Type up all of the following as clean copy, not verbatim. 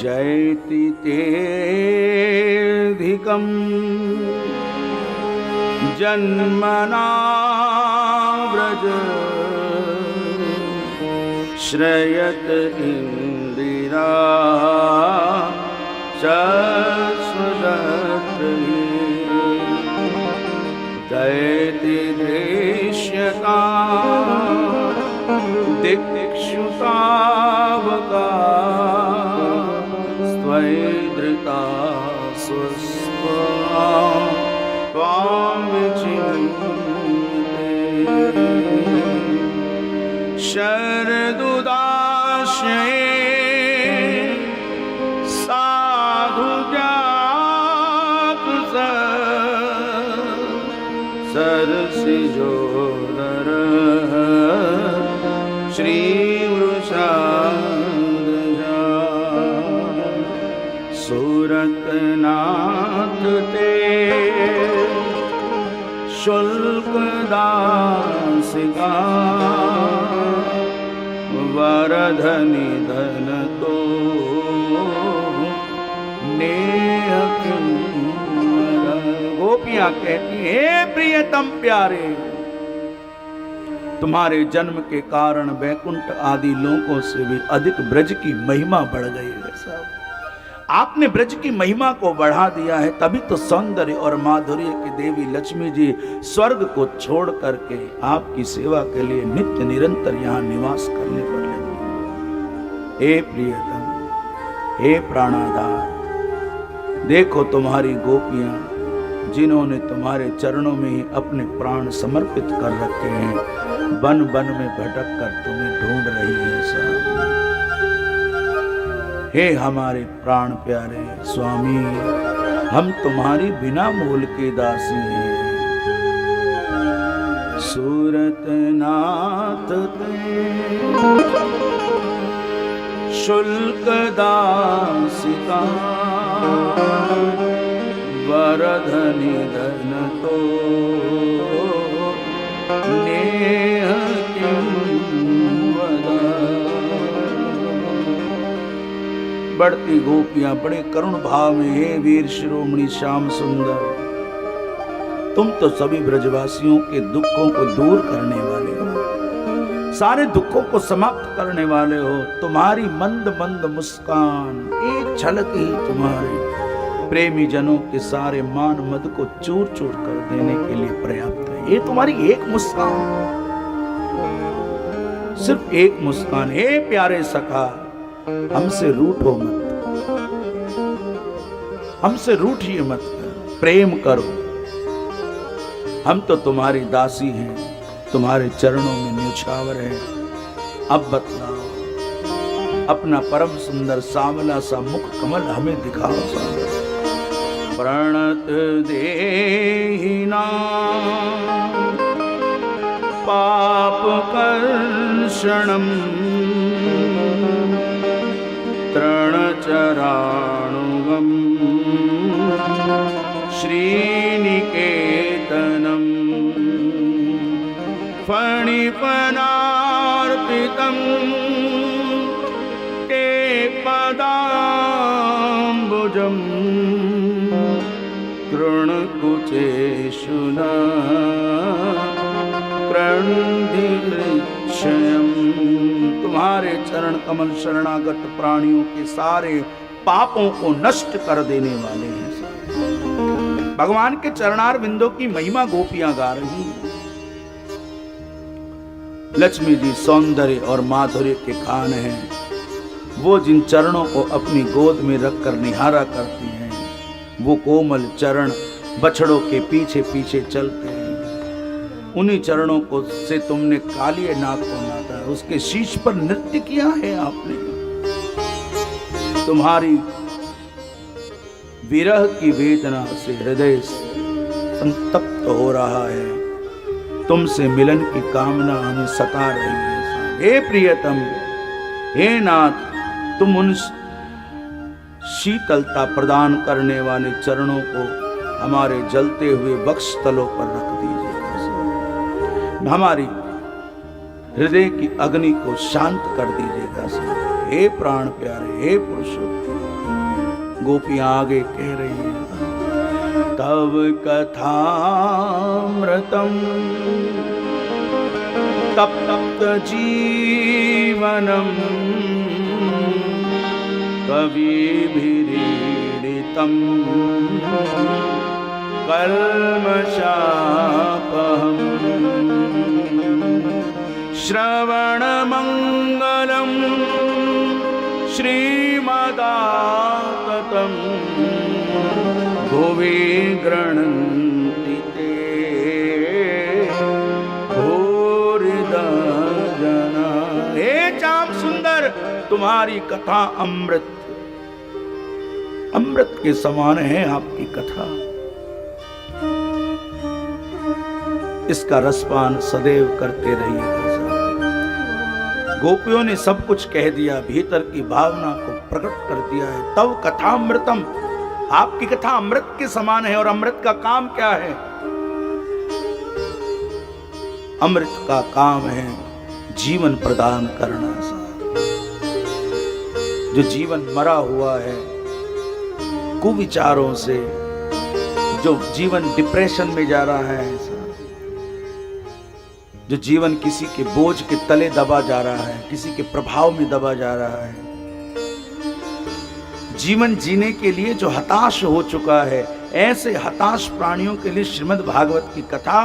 जयति तेऽधिकं जन्मना व्रज श्रयत इंदिरा शश्वदत्तये दयति दृश्यता दिक्षुतावका स्वैधृता स्वस्वा त्वां विचिन्ते शरदुदाश्रये साधु ज्ञात सरसिजोदर श्रीवृषाध्वजा सुरतनाथ ते शुल्कदासिका वरधनि धन तो नेह किंवरा। गोपियां कहती हैं, हे प्रियतम प्यारे, तुम्हारे जन्म के कारण वैकुंठ आदि लोकों से भी अधिक ब्रज की महिमा बढ़ गई है साहब। आपने ब्रज की महिमा को बढ़ा दिया है, तभी तो सौंदर्य और माधुर्य की देवी लक्ष्मी जी स्वर्ग को छोड़ करके आपकी सेवा के लिए नित्य निरंतर यहाँ निवास करने पर लगी। हे प्रियतम, हे प्राणाधार, देखो तुम्हारी गोपियां जिन्होंने तुम्हारे चरणों में ही अपने प्राण समर्पित कर रखे हैं, वन वन में भटक कर तुम्हें ढूंढ रही है साहब। हे हमारे प्राण प्यारे स्वामी, हम तुम्हारी बिना मोल के दासी हैं। सूरतनाथ ते शुल्क दासिका वरधनि धन तो नेह किंवदा। बढ़ती गोपियां बड़े करुण भाव में, हे वीर शिरोमणि श्याम सुंदर, तुम तो सभी ब्रजवासियों के दुखों को दूर करने वाले हो, सारे दुखों को समाप्त करने वाले हो। तुम्हारी मंद मंद मुस्कान, एक झलक ही तुम्हारे प्रेमी जनों के सारे मान मद को चूर चूर कर देने के लिए पर्याप्त है। ये तुम्हारी एक मुस्कान, सिर्फ एक मुस्कान। हे प्यारे सखा, हमसे रूठो मत, हमसे रूठिए मत, प्रेम करो। हम तो तुम्हारी दासी हैं, तुम्हारे चरणों में न्यौछावर है। अब बतलाओ, अपना परम सुंदर सांवला सा मुख कमल हमें दिखाओ साहब। प्रणत देहिनां पापकर्षणं तृणचराणुगं श्रीनिकेतनं फणिपनार्पितं ते पदाम्बुजम् कृणकुचेषु न क्रन्दिक्षयम्। तुम्हारे चरण कमल शरणागत प्राणियों के सारे पापों को नष्ट कर देने वाले हैं। भगवान के चरणार बिंदों की महिमा गोपियां गा रही हैं। लक्ष्मी जी सौंदर्य और माधुर्य के खान हैं। वो जिन चरणों को अपनी गोद में रखकर निहारा करती हैं, वो कोमल चरण बछड़ों के पीछे पीछे चलते हैं। उन्हीं चरणों को से तुमने कालिए नाग को नाथा, उसके शीश पर नृत्य किया है आपने। तुम्हारी विरह की वेदना से हृदय संतप्त हो रहा है। तुमसे मिलन की कामना हमें सता रही है। हे प्रियतम, हे नाथ, तुम उन शीतलता प्रदान करने वाले चरणों को हमारे जलते हुए वक्षस्थलों पर रख दीजिए। हमारी हृदय की अग्नि को शांत कर दीजिएगा स्वामी। हे प्राण प्यारे, हे पुरुषोत्तम। गोपियां आगे कह रही हैं, तव कथामृतम तप्त जीवनम कविभिरीडितम कल्मषापहम् श्रवणमङ्गलम् श्रीमदाततं भुवि गृह्णन्ति ते भूरिदा जना। हे श्याम सुंदर, तुम्हारी कथा अमृत अमृत के समान है आपकी कथा। इसका रसपान सदैव करते रहिएगा। गोपियों ने सब कुछ कह दिया, भीतर की भावना को प्रकट कर दिया है। तव कथामृतम, आपकी कथा अमृत के समान है। और अमृत का काम क्या है? अमृत का काम है जीवन प्रदान करना। जो जीवन मरा हुआ है कुविचारों से, जो जीवन डिप्रेशन में जा रहा है, जो जीवन किसी के बोझ के तले दबा जा रहा है, किसी के प्रभाव में दबा जा रहा है, जीवन जीने के लिए जो हताश हो चुका है, ऐसे हताश प्राणियों के लिए श्रीमद् भागवत की कथा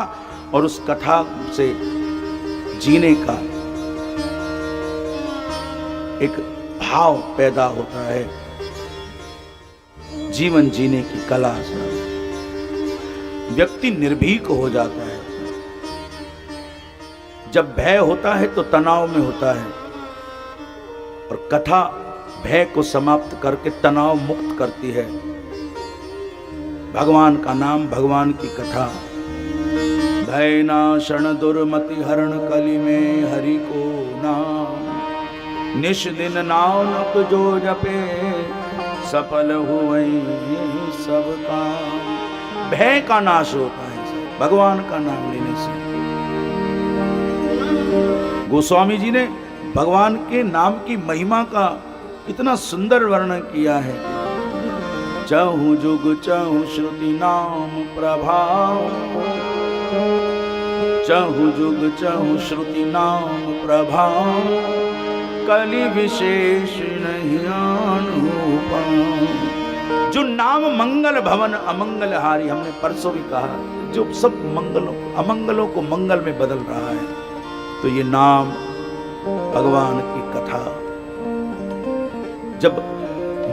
और उस कथा से जीने का एक भाव पैदा होता है। जीवन जीने की कला से व्यक्ति निर्भीक हो जाता है। जब भय होता है तो तनाव में होता है, और कथा भय को समाप्त करके तनाव मुक्त करती है। भगवान का नाम, भगवान की कथा। भय नाशरण दुर्मति हरण कलि में हरि को नाम, निश दिन नानक जो जपे सफल हुए सब काम। भय का नाश होता है भगवान का नाम लेने से। गोस्वामी जी ने भगवान के नाम की महिमा का इतना सुंदर वर्णन किया है। चहु जुग चहु श्रुति नाम प्रभाव, चहु जुग चहु श्रुति नाम प्रभाव, कलि विशेष नहीं अनुपम। जो नाम मंगल भवन अमंगल हारी, हमने परसों भी कहा, जो सब अमंगलों को मंगल में बदल रहा है। तो ये नाम भगवान की कथा, जब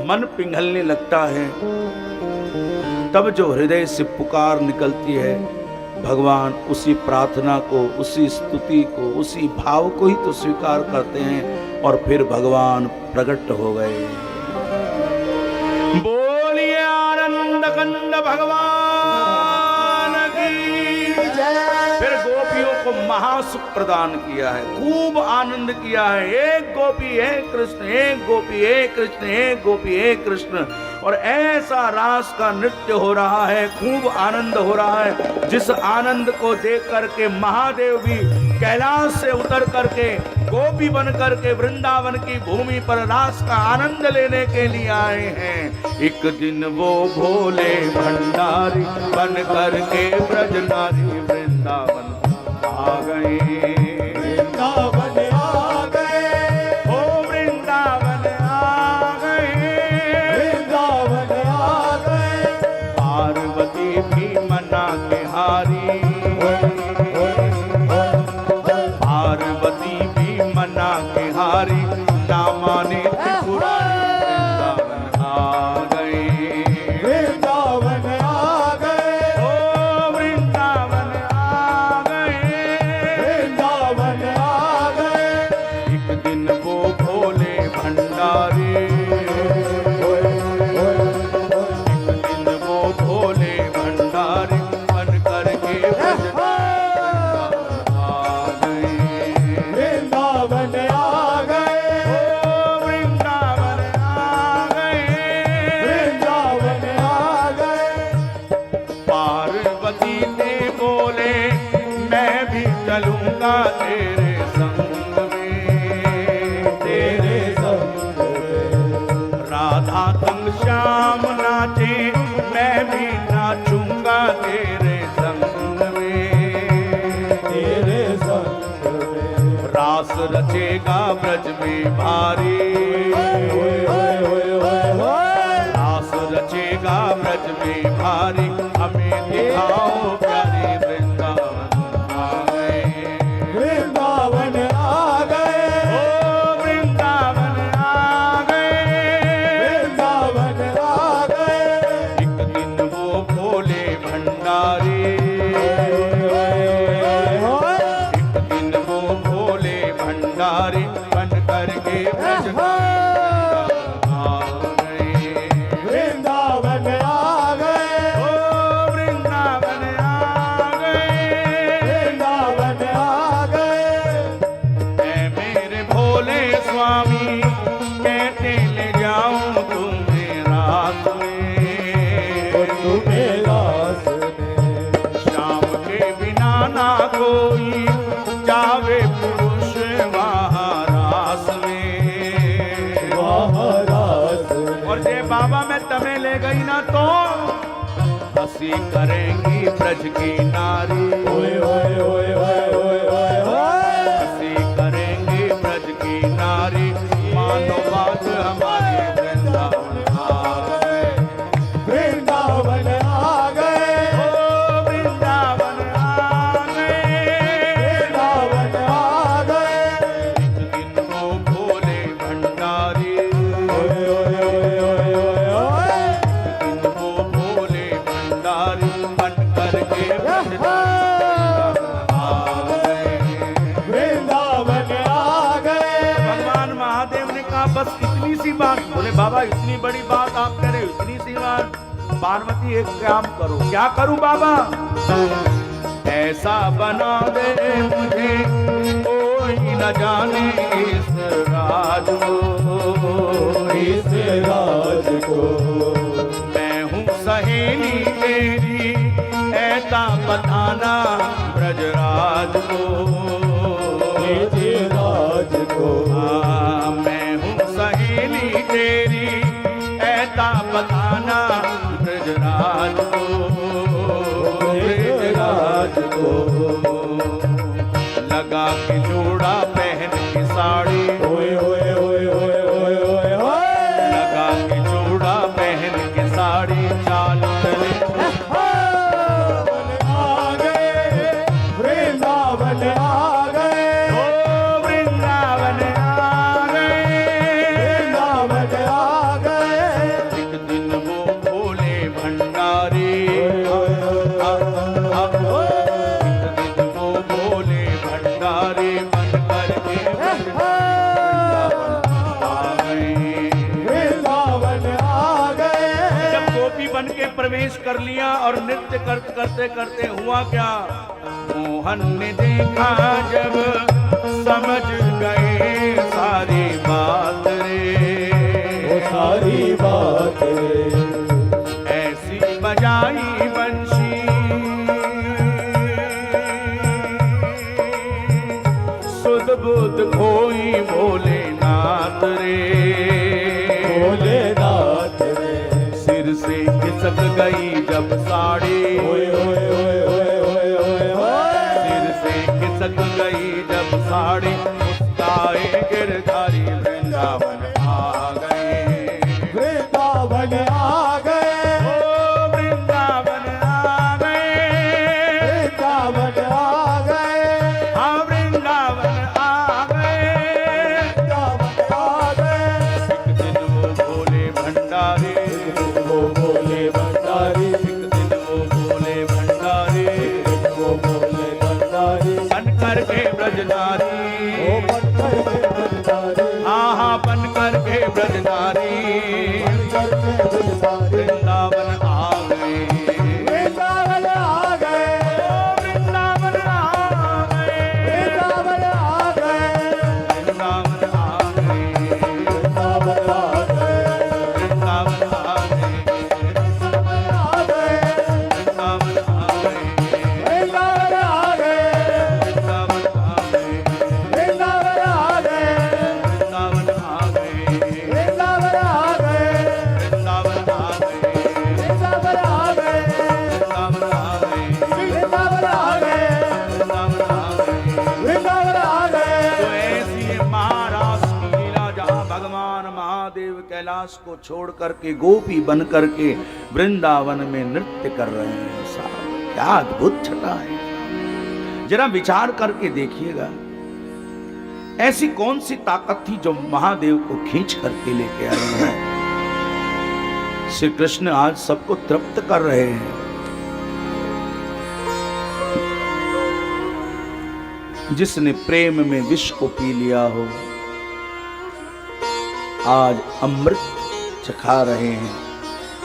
मन पिघलने लगता है तब जो हृदय से पुकार निकलती है, भगवान उसी प्रार्थना को, उसी स्तुति को, उसी भाव को ही तो स्वीकार करते हैं, और फिर भगवान प्रकट हो गए। बोलिए आनंद कंद भगवान की जय। फिर गोपियों को महासुख प्रदान किया है, खूब आनंद किया है। एक गोपी हे कृष्ण, एक गोपी हे कृष्ण, एक गोपी हे कृष्ण। और ऐसा रास का नृत्य हो रहा है, खूब आनंद हो रहा है, जिस आनंद को देख करके महादेव भी कैलाश से उतर करके गोपी बन करके वृंदावन की भूमि पर रास का आनंद लेने के लिए आए हैं। एक दिन वो भोले भंडारी बन करके ब्रज नारी वृंदावन आ गए, वृंदावन आ गए, ओ वृंदावन आ गए, वृंदावन आ गए। पार्वती भी मना के हारी, पार्वती भी मना के हारी, ना माने त्रिपुरारी वृंदावन आ गए, वृंदावन आ गए, ओ वृंदावन आ गए, चलूंगा तेरे संग में, तेरे संग में। राधा संग श्याम नाचे, मैं भी नाचूंगा तेरे संग में, तेरे संग में। रास रचेगा ब्रज में भारी, रास रचेगा ब्रज में भारी। हमें दिखाओ प्यारे वृंदावन आ गए, वृंदावन आ गए, ओ वृंदावन आ गए, वृंदावन आ गए। एक दिन वो भोले भंडारी, एक दिन वो भोले भंडारी बन करके ब्रज कोई जावे पुरुष महारास में, महारास में। और जे बाबा मैं तमें ले गई ना तो हंसी करेंगी ब्रज की नारी, ओए ओए ओए ओए ओए ओए। हंसी करेंगी ब्रज की नारी, मानो बात हमारी। वृंदावन आ गए, वृंदावन आ गए, ओ वृंदावन आ गए, वृंदावन आ गए। एक दिन वो भोले भंडारी, ओए ओए ओए ओए ओए। एक दिन वो भोले भंडारी बन करके वृंदावन आ गए। भगवान महादेव ने कहा बस इतनी सी बात। बोले बाबा इतनी बड़ी बात आप कह रहे हो, इतनी सी बात। पार्वती एक काम करो। क्या करूं बाबा? ऐसा बना दे मुझे कोई न जाने इस राज को, इस राज को। मैं हूँ सहेली तेरी ऐसा बताना ब्रजराज को, ब्रजराज को। हाँ मैं हूँ सहेली तेरी ऐसा बताना ब्रजराज को, ब्रजराज को। लगा के जोड़ा पहन के साड़ी, ओए ओए ओए ओए ओए ओए ओए। लगा के जोड़ा पहन के साड़ी चाल चले आ गए, वृंदावन आ गए, ओ वृंदावन आ गए, वृंदावन आ गए। एक दिन वो भोले भंडारी, प्रवेश कर लिया और नृत्य करते करते हुआ क्या? मोहन ने देखा जब समझ गए सारी बात रे, वो सारी बात रे। ऐसी बजाई बंशी सुध बुध खोई भोलेनाथ रे, भोलेनाथ रे। सिर से खिसक गई जब साड़ी, ओए ओए ओए ओए ओए ओए। सिर से खिसक गई जब साड़ी, मुस्काए गिरधारी वृंदावन आ गए, वृंदावन आ गए, ओ वृंदावन आ गए, वृंदावन आ गए। हाँ वृंदावन आ गए, वृंदावन आ गए। एक दिन वो भोले भंडारी, वो भोले भंडारी, एक दिन वो भोले भंडारी, वो भोले भंडारी बन करके ब्रजनारी, ओ बन करके ब्रजनारी। हाँ हाँ बन करके ब्रजनारी, वृंदावन आ गए, वृंदावन आ गए, वृंदावन आ गए, वृंदावन आ गए, वृंदावन आ गए, वृंदावन आ गए, वृंदावन आ गए, वृंदावन आ गए, वृंदावन आ गए, वृंदावन राजनिवास को छोड़ करके गोपी बन करके वृंदावन में नृत्य कर रहे हैं साहब। क्या अद्भुत छटा है, जरा विचार करके देखिएगा। ऐसी कौन सी ताकत थी जो महादेव को खींच करके लेके आ रहा है। श्री कृष्ण आज सबको तृप्त कर रहे हैं। जिसने प्रेम में विष को पी लिया हो, आज अमृत चखा रहे हैं।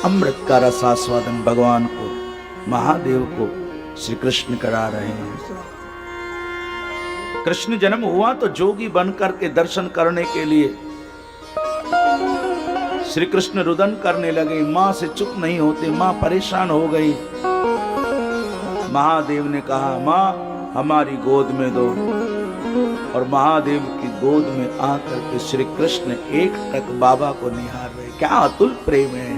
अमृत का रसास्वादन भगवान को, महादेव को श्री कृष्ण करा रहे हैं। कृष्ण जन्म हुआ तो जोगी बनकर के दर्शन करने के लिए श्री कृष्ण रुदन करने लगे। मां से चुप नहीं होते, मां परेशान हो गई। महादेव ने कहा, मां हमारी गोद में दो। और महादेव की गोद में आकर के श्री कृष्ण एक टक बाबा को निहार रहे। क्या अतुल प्रेम है।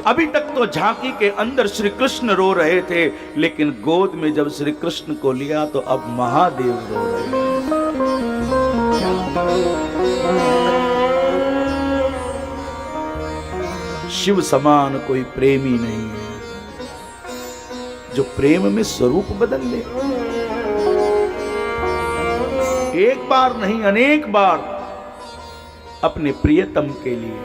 अभी तक तो झांकी के अंदर श्री कृष्ण रो रहे थे, लेकिन गोद में जब श्री कृष्ण को लिया तो अब महादेव रो रहे हैं। शिव समान कोई प्रेमी नहीं है जो प्रेम में स्वरूप बदल ले। एक बार नहीं, अनेक बार अपने प्रियतम के लिए।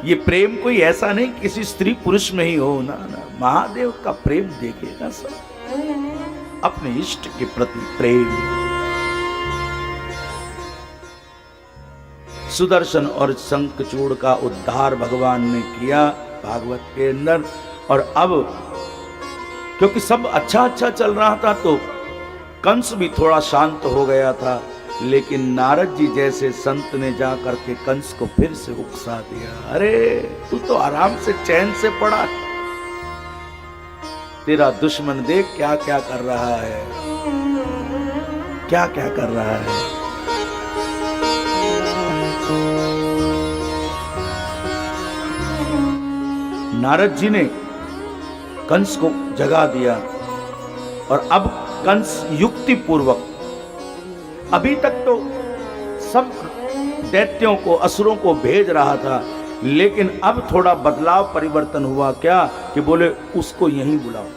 ये प्रेम कोई ऐसा नहीं किसी स्त्री पुरुष में ही हो ना, महादेव का प्रेम देखेगा सब, अपने इष्ट के प्रति प्रेम। सुदर्शन और शंखचूड़ का उद्धार भगवान ने किया भागवत के अंदर। और अब क्योंकि सब अच्छा अच्छा चल रहा था तो कंस भी थोड़ा शांत हो गया था, लेकिन नारद जी जैसे संत ने जाकर के कंस को फिर से उकसा दिया। अरे तू तो आराम से चैन से पड़ा, तेरा दुश्मन देख क्या क्या कर रहा है, क्या क्या कर रहा है। नारद जी ने कंस को जगा दिया और अब कंस युक्ति पूर्वक, अभी तक तो सब दैत्यों को, असुरों को भेज रहा था, लेकिन अब थोड़ा बदलाव परिवर्तन हुआ। क्या कि बोले उसको यहीं बुलाओ,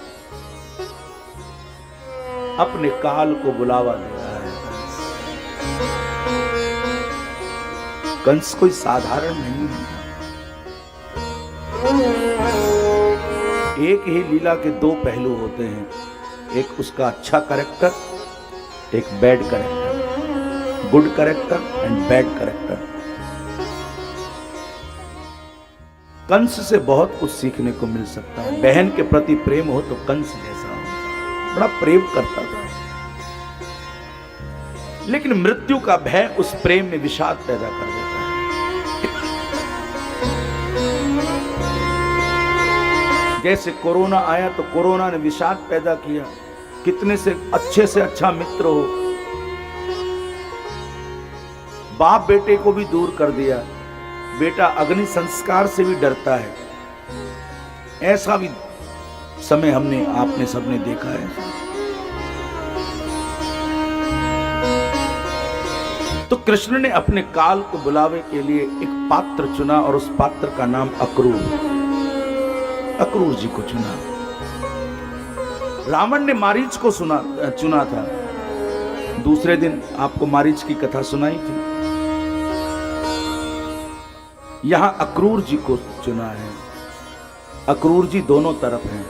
अपने काल को बुलावा दे रहा है। कंस कोई साधारण नहीं है। एक ही लीला के दो पहलू होते हैं, एक उसका अच्छा कैरेक्टर, एक bad character, good character and bad character. Kans से बहुत कुछ सीखने को मिल सकता है। बहन के प्रति प्रेम हो तो कंस जैसा हो, बड़ा प्रेम करता था, लेकिन मृत्यु का भय उस प्रेम में विषाद पैदा कर देता है। जैसे कोरोना आया तो कोरोना ने विषाद पैदा किया। कितने से अच्छा मित्र हो, बाप बेटे को भी दूर कर दिया। बेटा अग्नि संस्कार से भी डरता है। ऐसा भी समय हमने, आपने सबने देखा है। तो कृष्ण ने अपने काल को बुलावे के लिए एक पात्र चुना और उस पात्र का नाम अक्रूर जी को चुना। रावण ने मारीच को चुना था। दूसरे दिन आपको मारीच की कथा सुनाई थी। यहां अक्रूर जी को चुना है। अक्रूर जी दोनों तरफ हैं,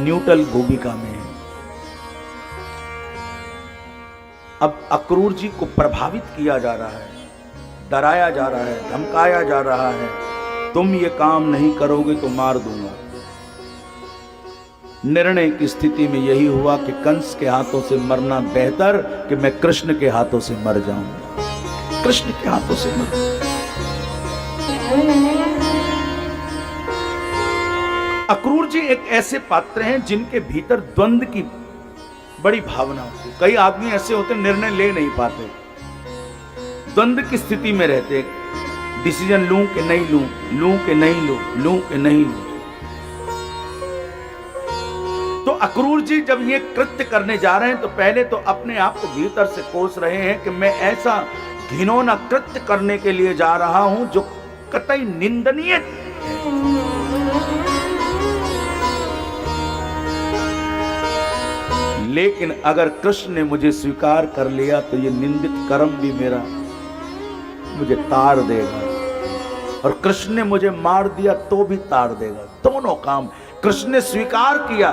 न्यूट्रल भूमिका में है। अब अक्रूर जी को प्रभावित किया जा रहा है, डराया जा रहा है, धमकाया जा रहा है, तुम ये काम नहीं करोगे तो मार दूंगा। निर्णय की स्थिति में यही हुआ कि कंस के हाथों से मरना बेहतर कि मैं कृष्ण के हाथों से मर जाऊं। कृष्ण के हाथों से मर। अक्रूर जी एक ऐसे पात्र हैं जिनके भीतर द्वंद की बड़ी भावना होती है। कई आदमी ऐसे होते निर्णय ले नहीं पाते, द्वंद की स्थिति में रहते, डिसीजन लूं कि नहीं लूं, लूं कि नहीं लूं, लूं कि नहीं लूं। तो अक्रूर जी जब ये कृत्य करने जा रहे हैं तो पहले तो अपने आप को भीतर से कोस रहे हैं कि मैं ऐसा घिनौना कृत्य करने के लिए जा रहा हूं जो कतई निंदनीय है। लेकिन अगर कृष्ण ने मुझे स्वीकार कर लिया तो ये निंदित कर्म भी मेरा मुझे ताड़ देगा, और कृष्ण ने मुझे मार दिया तो भी ताड़ देगा। दोनों काम, कृष्ण ने स्वीकार किया,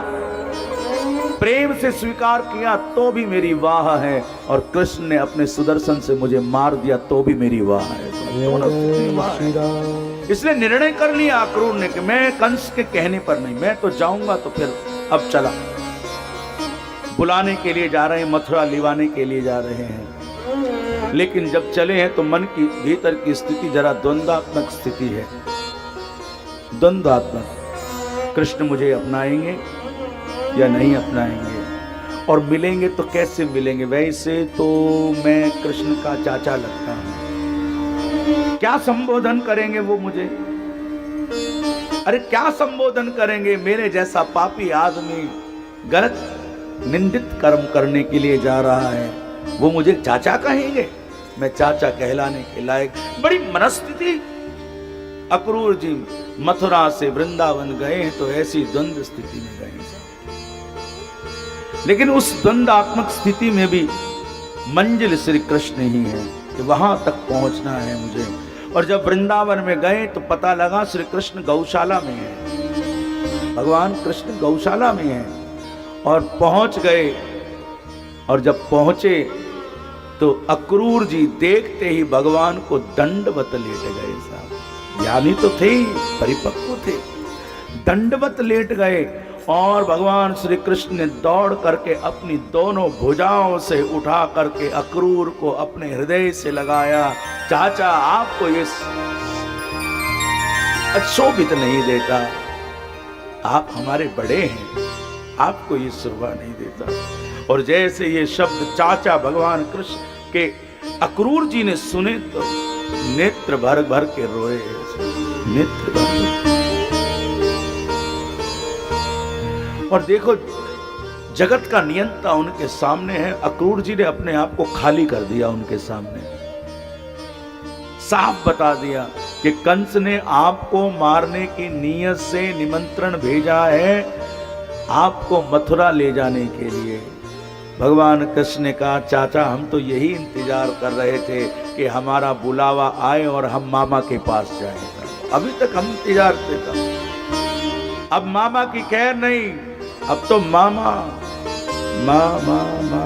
प्रेम से स्वीकार किया तो भी मेरी वाह है, और कृष्ण ने अपने सुदर्शन से मुझे मार दिया तो भी मेरी वाह है। दोनों वाह है। इसलिए निर्णय कर लिया अक्रूर ने कि मैं कंस के कहने पर नहीं, मैं तो जाऊंगा। तो फिर अब चला, बुलाने के लिए जा रहे हैं, मथुरा लिवाने के लिए जा रहे हैं। लेकिन जब चले हैं तो मन की भीतर की स्थिति जरा द्वंद्वात्मक स्थिति है, द्वंद्वात्मक। कृष्ण मुझे अपनाएंगे या नहीं अपनाएंगे, और मिलेंगे तो कैसे मिलेंगे। वैसे तो मैं कृष्ण का चाचा लगता हूं, क्या संबोधन करेंगे वो मुझे, अरे क्या संबोधन करेंगे। मेरे जैसा पापी आदमी गलत निंदित कर्म करने के लिए जा रहा है, वो मुझे चाचा कहेंगे, मैं चाचा कहलाने के लायक। बड़ी मनस्थिति। अक्रूर जी मथुरा से वृंदावन गए हैं तो ऐसी द्वंद्व स्थिति में गए। लेकिन उस द्वंद्वात्मक स्थिति में भी मंजिल श्री कृष्ण ही है कि वहां तक पहुंचना है मुझे। और जब वृंदावन में गए तो पता लगा श्री कृष्ण गौशाला में है, भगवान कृष्ण गौशाला में है। और पहुंच गए, और जब पहुंचे तो अक्रूर जी देखते ही भगवान को दंडवत लेट गए। साहब ज्ञानी तो थे ही, परिपक्व थे, दंडवत लेट गए। और भगवान श्री कृष्ण ने दौड़ करके अपनी दोनों भुजाओं से उठा करके अक्रूर को अपने हृदय से लगाया। चाचा आपको ये शोभित नहीं देता, आप हमारे बड़े हैं, आपको ये शोभा नहीं देता। और जैसे ये शब्द चाचा भगवान कृष्ण के अक्रूर जी ने सुने तो नेत्र भर भर के रोए, नेत्र भर। और देखो जगत का नियंता उनके सामने है, अक्रूर जी ने अपने आप को खाली कर दिया उनके सामने, साफ बता दिया कि कंस ने आपको मारने की नीयत से निमंत्रण भेजा है, आपको मथुरा ले जाने के लिए। भगवान कृष्ण ने कहा चाचा हम तो यही इंतजार कर रहे थे कि हमारा बुलावा आए और हम मामा के पास जाएं। अभी तक हम इंतजार थे, अब मामा की खैर नहीं, अब तो मामा मामा मामा।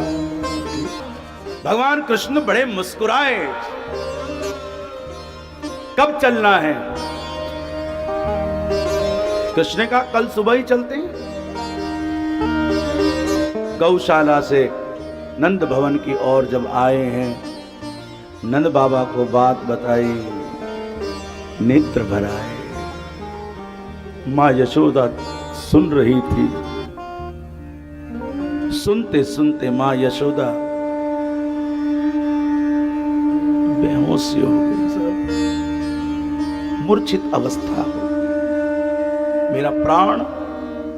भगवान कृष्ण बड़े मुस्कुराए, कब चलना है। कृष्ण ने कहा कल सुबह ही चलते हैं। गौशाला से नंद भवन की ओर जब आए हैं, नंद बाबा को बात बताई, नेत्र भराए। मां यशोदा सुन रही थी, सुनते सुनते मां यशोदा बेहोशी हो गई, सब मूर्छित अवस्था हो। मेरा प्राण,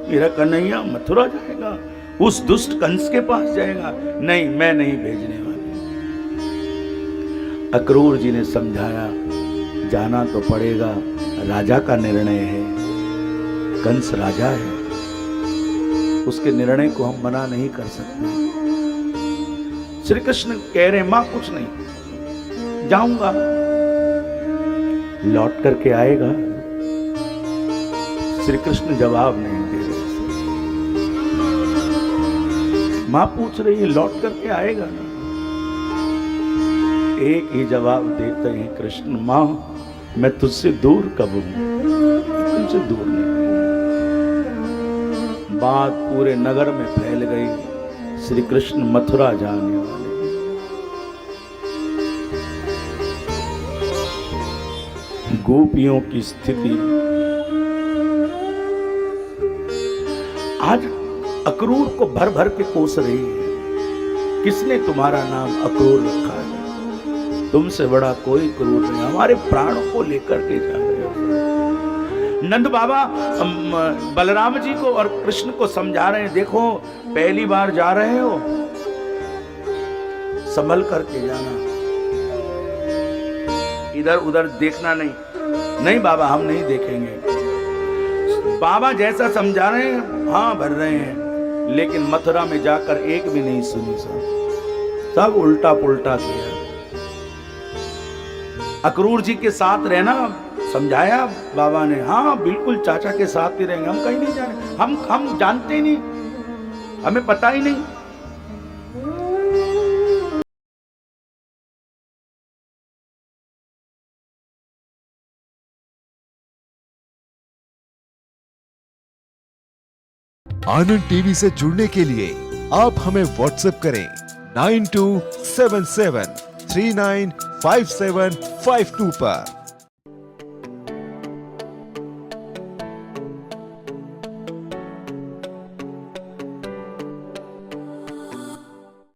मेरा कन्हैया मथुरा जाएगा, उस दुष्ट कंस के पास जाएगा, नहीं मैं नहीं भेजने वाली। अक्रूर जी ने समझाया जाना तो पड़ेगा, राजा का निर्णय है, कंस राजा है, उसके निर्णय को हम मना नहीं कर सकते। श्री कृष्ण कह रहे मां कुछ नहीं, जाऊंगा, लौट करके आएगा। श्री कृष्ण जवाब नहीं दे रहे। मां पूछ रही है लौट करके आएगा ना, एक ही जवाब देते हैं कृष्ण, मां मैं तुझसे दूर कब हूं, तुमसे दूर नहीं। बात पूरे नगर में फैल गई, श्री कृष्ण मथुरा जाने वाले। गोपियों की स्थिति आज अक्रूर को भर भर के कोस रही है। किसने तुम्हारा नाम अक्रूर रखा है? तुमसे बड़ा कोई क्रूर नहीं, हमारे प्राणों को लेकर के जा रहे हो। नंद बाबा बलराम जी को और कृष्ण को समझा रहे हैं, देखो पहली बार जा रहे हो, संभल करके जाना, इधर उधर देखना नहीं। नहीं बाबा हम नहीं देखेंगे। बाबा जैसा समझा रहे हैं हाँ भर रहे हैं, लेकिन मथुरा में जाकर एक भी नहीं सुनी सब उल्टा पुल्टा किया। अक्रूर जी के साथ रहना समझाया बाबा ने, हाँ बिल्कुल चाचा के साथ ही रहेंगे, हम कहीं नहीं जाने, हम जानते ही नहीं, हमें पता ही नहीं। आनंद टीवी से जुड़ने के लिए आप हमें व्हाट्सएप करें 9277395752 पर।